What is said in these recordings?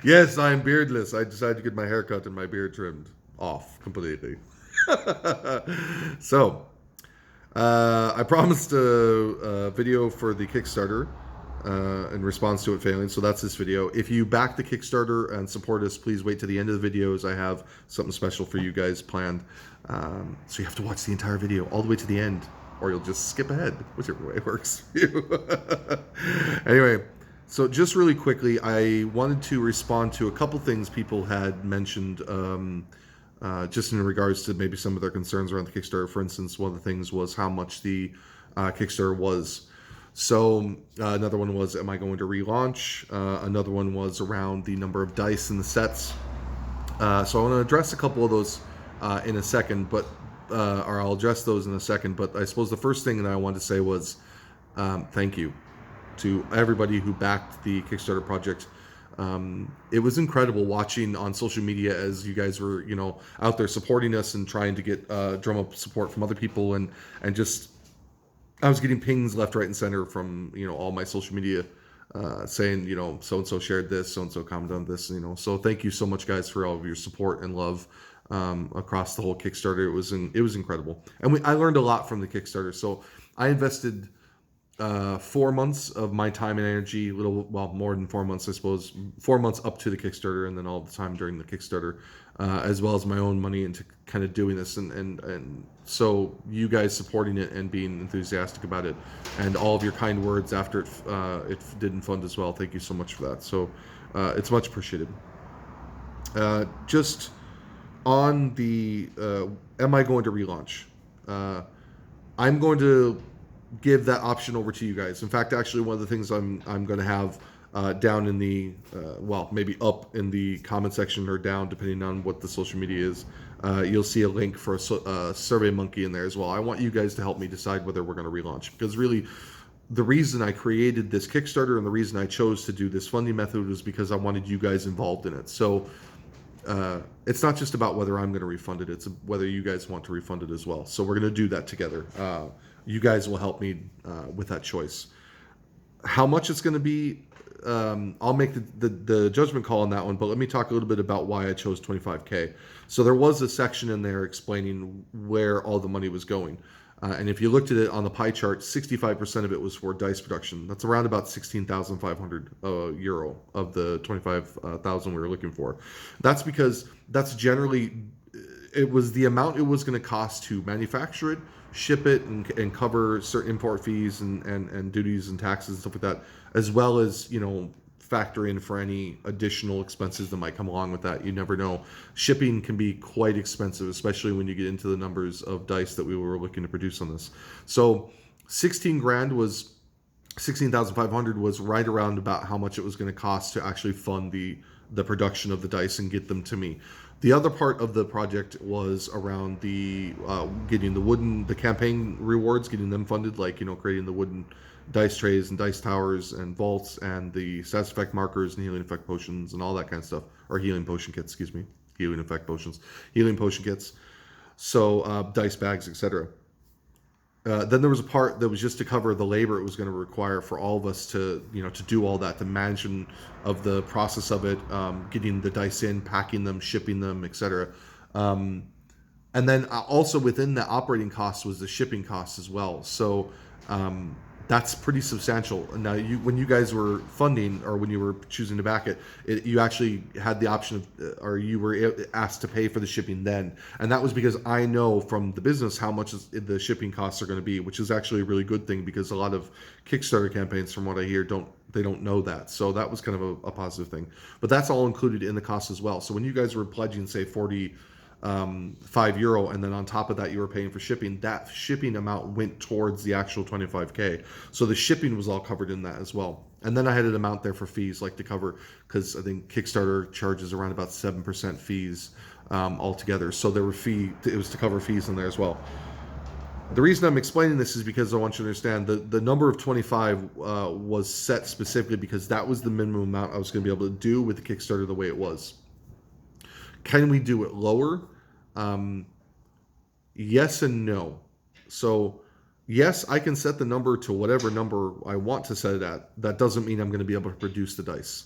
Yes, I'm beardless. I decided to get my hair cut and my beard trimmed off completely. So, I promised a video for the Kickstarter in response to it failing. So that's this video. If you back the Kickstarter and support us, please wait to the end of the videos. I have something special for you guys planned. So you have to watch the entire video all the way to the end, or you'll just skip ahead, whichever way works for you. Anyway, so just really quickly, I wanted to respond to a couple things people had mentioned. Just in regards to maybe some of their concerns around the Kickstarter. For instance, one of the things was how much the Kickstarter was. So another one was, am I going to relaunch? Another one was around the number of dice in the sets. So I want to address a couple of those in a second, or I'll address those in a second. But I suppose the first thing that I wanted to say was thank you to everybody who backed the Kickstarter project. It was incredible watching on social media as you guys were, out there supporting us and trying to get drum up support from other people, and just I was getting pings left, right, and center from all my social media saying so and so shared this, so and so commented on this, So thank you so much, guys, for all of your support and love across the whole Kickstarter. It was incredible, and I learned a lot from the Kickstarter. So I invested 4 months of my time and energy, more than 4 months, I suppose, 4 months up to the Kickstarter, and then all the time during the Kickstarter, as well as my own money into kind of doing this, and so you guys supporting it and being enthusiastic about it, and all of your kind words after it didn't fund as well. Thank you so much for that. So it's much appreciated. Just on the am I going to relaunch? I'm going to give that option over to you guys. In fact, actually, one of the things I'm going to have down in the maybe up in the comment section or down, depending on what the social media is, you'll see a link for a Survey Monkey in there as well. I want you guys to help me decide whether we're going to relaunch, because really, the reason I created this Kickstarter and the reason I chose to do this funding method was because I wanted you guys involved in it. So it's not just about whether I'm going to refund it, it's whether you guys want to refund it as well. So we're going to do that together. You guys will help me with that choice. How much it's going to be, I'll make the judgment call on that one, but let me talk a little bit about why I chose 25K. So there was a section in there explaining where all the money was going. And if you looked at it on the pie chart, 65% of it was for dice production. That's around about 16,500 euro of the 25,000 we were looking for. That's because that's generally, it was the amount it was going to cost to manufacture it, ship it, and cover certain import fees and duties and taxes and stuff like that, as well as factor in for any additional expenses that might come along with that. You never know. Shipping can be quite expensive, especially when you get into the numbers of dice that we were looking to produce on this. So 16,500 was right around about how much it was going to cost to actually fund the production of the dice and get them to me. The other part of the project was around the getting the campaign rewards, getting them funded, like creating the wooden dice trays and dice towers and vaults and the status effect markers and healing effect potions and all that kind of stuff, or healing potion kits, healing effect potions, healing potion kits, so dice bags, etc. Then there was a part that was just to cover the labor it was going to require for all of us to do all that, the management of the process of it, getting the dice in, packing them, shipping them, etc. And then also within the operating cost was the shipping costs as well. So that's pretty substantial. Now, when you guys were funding, or when you were choosing to back it, you actually had the option of, or you were asked to pay for the shipping then. And that was because I know from the business how much the shipping costs are going to be, which is actually a really good thing, because a lot of Kickstarter campaigns, from what I hear, don't know that. So that was kind of a positive thing. But that's all included in the cost as well. So when you guys were pledging, say, 45 euro, and then on top of that you were paying for shipping, that shipping amount went towards the actual 25K. So the shipping was all covered in that as well. And then I had an amount there for fees, like to cover, because I think Kickstarter charges around about 7% fees altogether. So there were it was to cover fees in there as well. The reason I'm explaining this is because I want you to understand the number of 25 was set specifically because that was the minimum amount I was going to be able to do with the Kickstarter the way it was. Can we do it lower? Yes and no. So yes, I can set the number to whatever number I want to set it at. That doesn't mean I'm going to be able to produce the dice.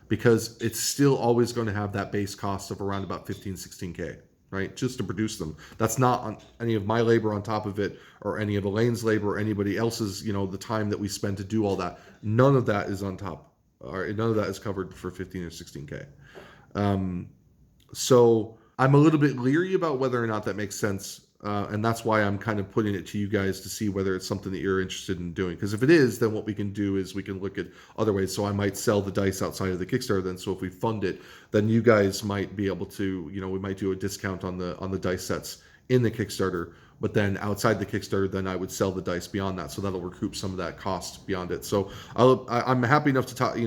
because it's still always going to have that base cost of around about 15, 16K, right? Just to produce them. That's not on any of my labor on top of it, or any of Elaine's labor, or anybody else's, the time that we spend to do all that. None of that is on top, or none of that is covered for 15 or 16K. So I'm a little bit leery about whether or not that makes sense. And that's why I'm kind of putting it to you guys to see whether it's something that you're interested in doing. Because if it is, then what we can do is we can look at other ways. So I might sell the dice outside of the Kickstarter then. So if we fund it, then you guys might be able to, we might do a discount on the dice sets in the Kickstarter. But then outside the Kickstarter, then I would sell the dice beyond that. So that'll recoup some of that cost beyond it. So I'm happy enough to talk,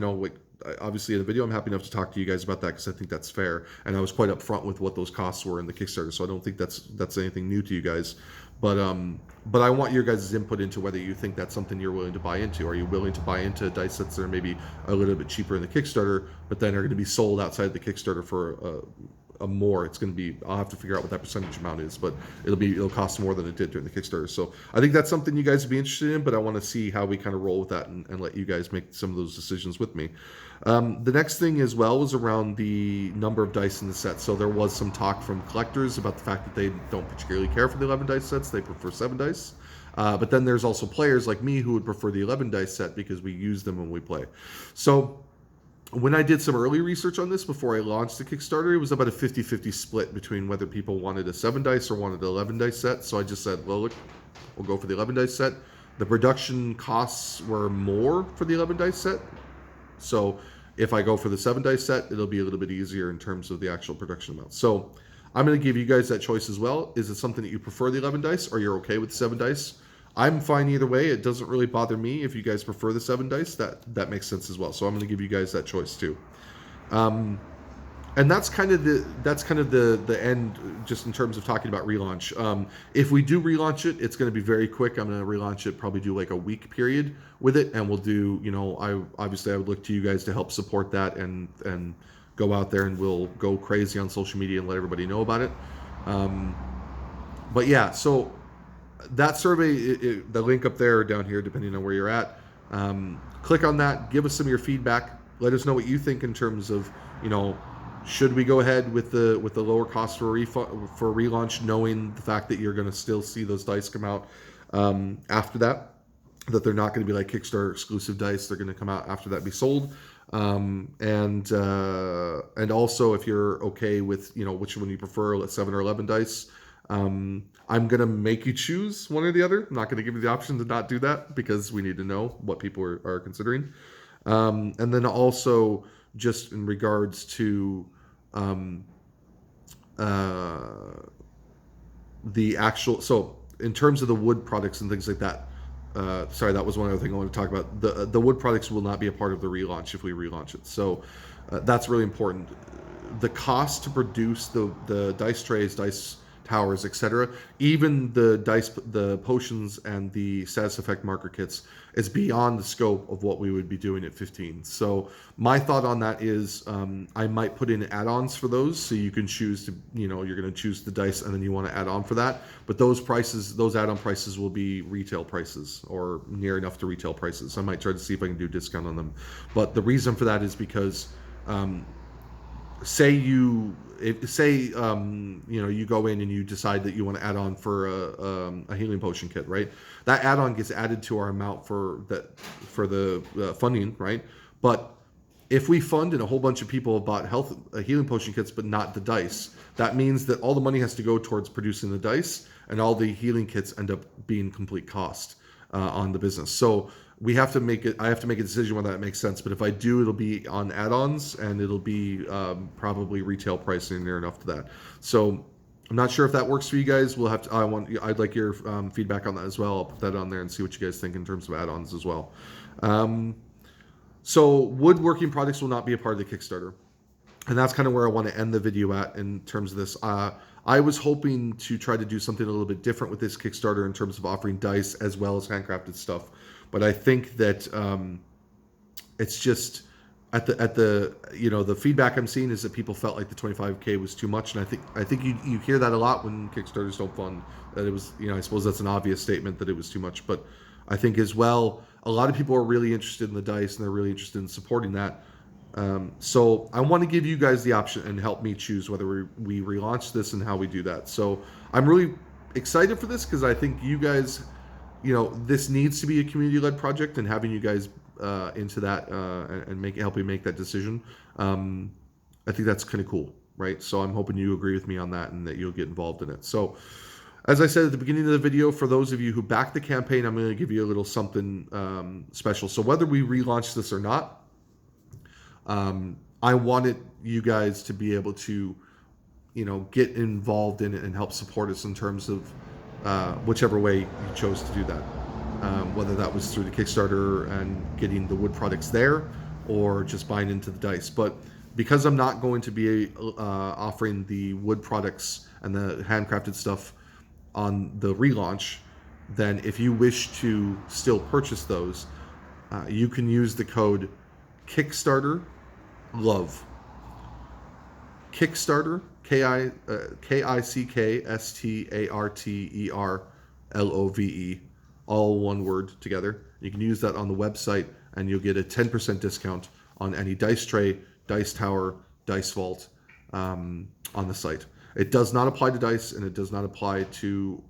obviously in the video, I'm happy enough to talk to you guys about that because I think that's fair. And I was quite upfront with what those costs were in the Kickstarter. So I don't think that's anything new to you guys. But I want your guys' input into whether you think that's something you're willing to buy into. Are you willing to buy into dice sets that are maybe a little bit cheaper in the Kickstarter, but then are going to be sold outside the Kickstarter for a more? It's going to be, I'll have to figure out what that percentage amount is, but it'll cost more than it did during the Kickstarter. So I think that's something you guys would be interested in, but I want to see how we kind of roll with that and let you guys make some of those decisions with me. The next thing as well was around the number of dice in the set. So there was some talk from collectors about the fact that they don't particularly care for the 11 dice sets. They prefer 7 dice. But then there's also players like me who would prefer the 11 dice set because we use them when we play. So when I did some early research on this before I launched the Kickstarter, it was about a 50-50 split between whether people wanted a 7 dice or wanted an 11 dice set. So I just said, well, look, we'll go for the 11 dice set. The production costs were more for the 11 dice set. So if I go for the 7 dice set, it'll be a little bit easier in terms of the actual production amount. So I'm going to give you guys that choice as well. Is it something that you prefer the 11 dice or you're okay with the 7 dice? I'm fine either way. It doesn't really bother me. If you guys prefer the 7 dice, that makes sense as well. So I'm going to give you guys that choice too. And that's kind of the end, just in terms of talking about relaunch. If we do relaunch it, it's going to be very quick. I'm going to relaunch it, probably do like a week period with it, and we'll do, I would look to you guys to help support that and go out there and we'll go crazy on social media and let everybody know about it. But yeah, so that survey, the link up there or down here, depending on where you're at, click on that, give us some of your feedback, let us know what you think in terms of, should we go ahead with the lower cost for relaunch, knowing the fact that you're going to still see those dice come out after that they're not going to be like Kickstarter exclusive dice. They're going to come out after that be sold. And also if you're okay with, which one you prefer, 7 or 11 dice, I'm going to make you choose one or the other. I'm not going to give you the option to not do that because we need to know what people are considering. And then also just in regards to the actual, so in terms of the wood products and things like that, sorry, that was one other thing I want to talk about. The wood products will not be a part of the relaunch if we relaunch it. So that's really important. The cost to produce the dice trays, dice towers, etc., even the potions and the status effect marker kits is beyond the scope of what we would be doing at 15. So my thought on that is I might put in add-ons for those, so you can choose to, you're going to choose the dice and then you want to add on for that. But those add-on prices will be retail prices or near enough to retail prices. I might try to see if I can do a discount on them. But the reason for that is because say you go in and you decide that you want to add on for a healing potion kit, right? That add-on gets added to our amount for the funding, right? But if we fund and a whole bunch of people have bought healing potion kits but not the dice, that means that all the money has to go towards producing the dice, and all the healing kits end up being complete cost on the business. So I have to make a decision whether that makes sense. But if I do, it'll be on add-ons and it'll be probably retail pricing near enough to that. So I'm not sure if that works for you guys. We'll have to. I'd like your feedback on that as well. I'll put that on there and see what you guys think in terms of add-ons as well. So woodworking products will not be a part of the Kickstarter, and that's kind of where I want to end the video at in terms of this. I was hoping to try to do something a little bit different with this Kickstarter in terms of offering dice as well as handcrafted stuff. But I think that it's just at the feedback I'm seeing is that people felt like the 25K was too much, and I think you hear that a lot when Kickstarters don't fund. That it was, I suppose that's an obvious statement that it was too much. But I think as well, a lot of people are really interested in the dice and they're really interested in supporting that. So I want to give you guys the option and help me choose whether we relaunch this and how we do that. So I'm really excited for this because I think you guys, this needs to be a community-led project, and having you guys into that and helping make that decision, I think that's kind of cool, right? So I'm hoping you agree with me on that and that you'll get involved in it. So as I said at the beginning of the video, for those of you who back the campaign, I'm going to give you a little something special. So whether we relaunch this or not, I wanted you guys to be able to, get involved in it and help support us in terms of whichever way you chose to do that. Whether that was through the Kickstarter and getting the wood products there, or just buying into the dice. But because I'm not going to be offering the wood products and the handcrafted stuff on the relaunch, then if you wish to still purchase those, you can use the code Kickstarter Love. Kickstarter, KICKSTARTERLOVE, all one word together. You can use that on the website, and you'll get a 10% discount on any dice tray, dice tower, dice vault on the site. It does not apply to dice, and it does not apply to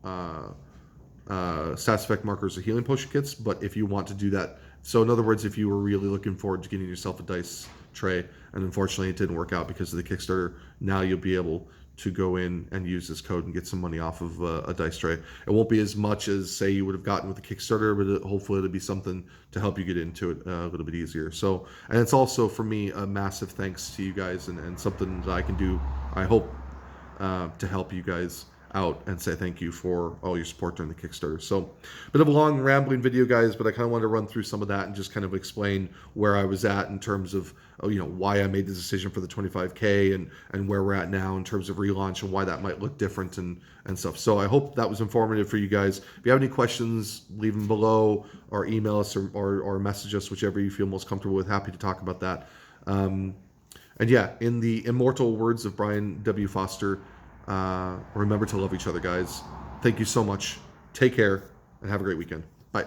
stats effect markers or healing potion kits. But if you want to do that, so in other words, if you were really looking forward to getting yourself a dice tray, and unfortunately it didn't work out because of the Kickstarter, now you'll be able to go in and use this code and get some money off of a dice tray. It won't be as much as, say, you would have gotten with the Kickstarter, but hopefully it'll be something to help you get into it a little bit easier. So, and it's also, for me, a massive thanks to you guys, and something that I can do, I hope, to help you guys out and say thank you for all your support during the Kickstarter. So, bit of a long rambling video, guys, but I kind of wanted to run through some of that and just kind of explain where I was at in terms of why I made the decision for the 25K and where we're at now in terms of relaunch and why that might look different and stuff. So I hope that was informative for you guys. If you have any questions, leave them below, or email us or message us, whichever you feel most comfortable with. Happy to talk about that. And yeah, in the immortal words of Brian W. Foster, remember to love each other, guys. Thank you so much. Take care and have a great weekend. Bye.